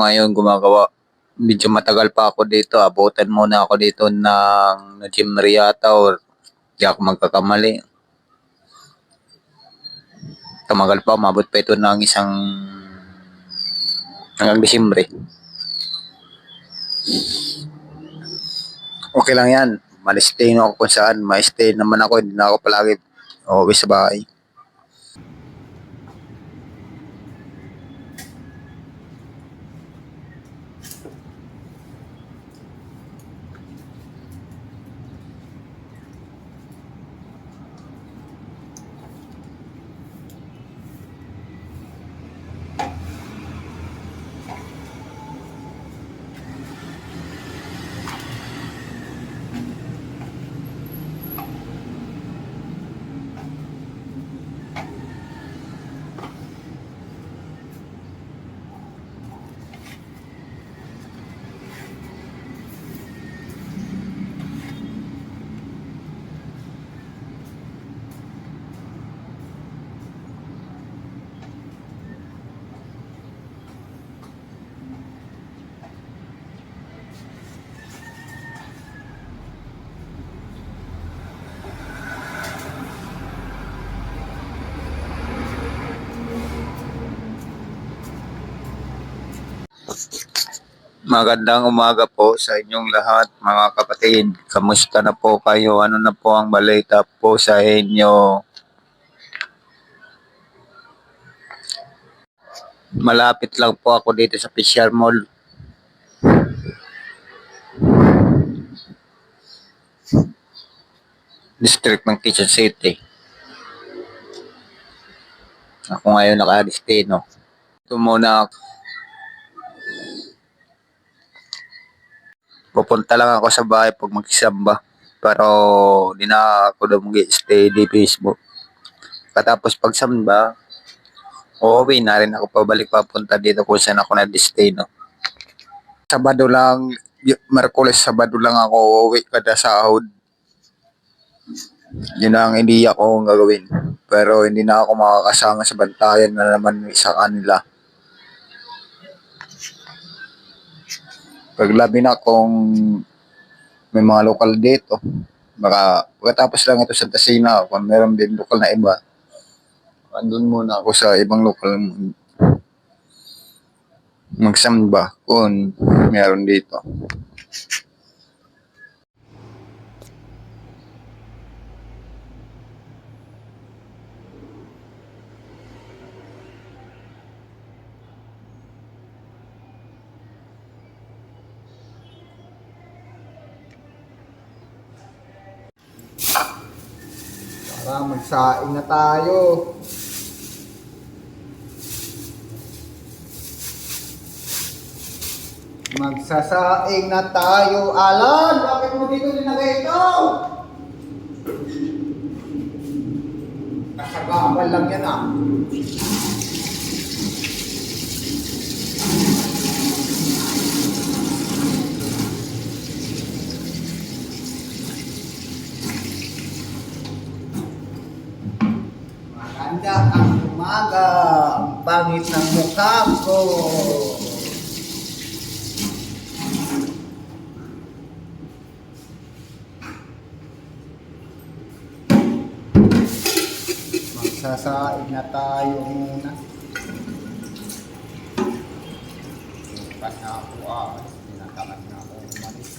ngayon gumagawa. Medyo matagal pa ako dito. Abutan muna ako dito ng January yata or di ako magkakamali. Tumagal pa, umabot pa ito ng hanggang Disyembre. Okay lang yan. Ma-stay ako kung saan. Ma-stay naman ako. Hindi na ako palagi uuwi sa bahay. Magandang umaga po sa inyong lahat mga kapatid. Kamusta na po kayo? Ano na po ang balita po sa inyo? Malapit lang po ako dito sa Fisher Mall. District ng Quezon City. Ako ngayon nakadestino. Ito muna ako. Pupunta lang ako sa bahay pag magsamba. Pero di na ako daw mag-stay di Facebook. Katapos pagsamba, uuwi na rin ako pabalik papunta dito kung saan ako na-destino. Sabado lang, Merkules, Sabado lang ako uuwi kada sahod. Yun ang hindi ako gagawin. Pero hindi na ako makakasama sa bantayan na naman sa kanila. Paglabi na kung may mga lokal dito. Baka pagkatapos lang ito sa Tasina, kung meron din lokal na iba, andun muna ako sa ibang lokal magsamba kung meron dito. Tara, magsaing na tayo. Magsasaing na tayo. Alan, bakit mo dito dinagay ito? Kasagamal lang yan ah. Maganda ang umaga. Ang pangit ng mukha ko. Magsasaing na tayo muna. Bukas na ako tinatamad na ako umalis.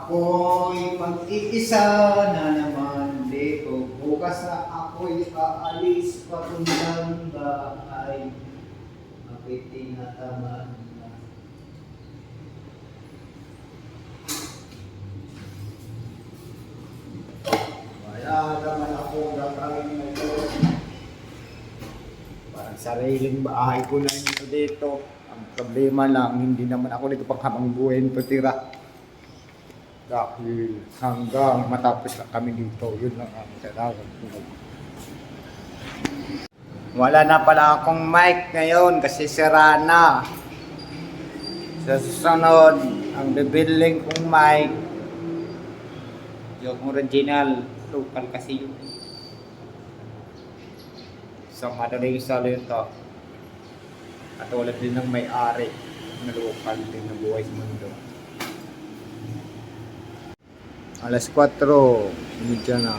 Ako'y mag-iisa na naman dito. Bukas na ako'y aalis papuntang bahay. Ako'y tinatamad na. Wala naman akong gagawin na ito. Parang sariling bahay ko na ito dito. Ang problema lang, hindi naman ako dito panghabang buhay nito tira. Dahil hanggang matapos na kami dito, yun lang ang kailangan ko. Wala na pala akong mic ngayon kasi sira na. Sa susunod, ang bibiling kong mic, yung original, local kasi yun. Sa madaling salita, katulad din ng may-ari na local din na buhay sa mundo. Alas 4, medyo na.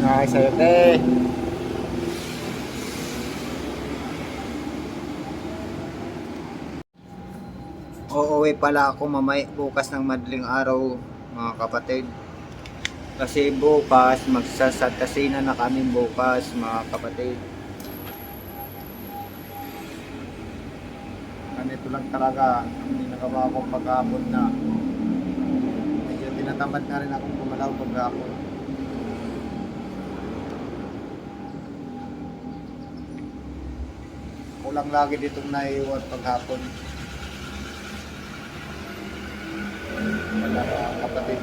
Ay, sa'yo, te. Uuwi pala ako bukas ng madaling araw, mga kapatid. Kasi bukas, magsasagkasina na kami bukas, mga kapatid. Ganito lang talaga, ang ginagawa ko paghapon na. Medyo tinatamad na rin akong gumalaw paghapon. Kulang lagi ditong naiiwan paghapon. Wala, kapatid.